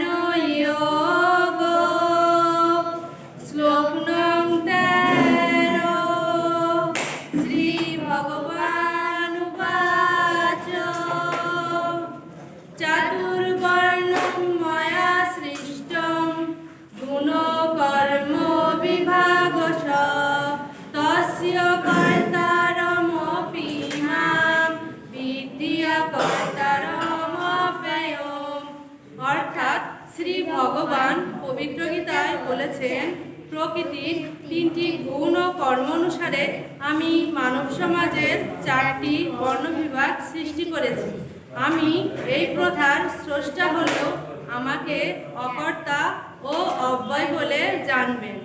জ্ঞান যোগ। শ্লোক নং 13 শ্রী ভগবান উবাচ চাতুর্বর্ণং ময়া সৃষ্টং গুণকর্ম বিভাগশ তস্য কর্তারমপি মাম বিদ্যা কর্তারমপ্যয়ম। অর্থাৎ শ্রী ভগবান পবিত্র গীতায় বলেছেন, প্রকৃতির 3টি গুণ ও কর্ম অনুসারে আমি মানব সমাজের 4টি বর্ণবিভাগ সৃষ্টি করেছি। আমি এই প্রথার স্রষ্টা হলেও আমাকে অকর্তা ও অব্যয় বলে জানবেন।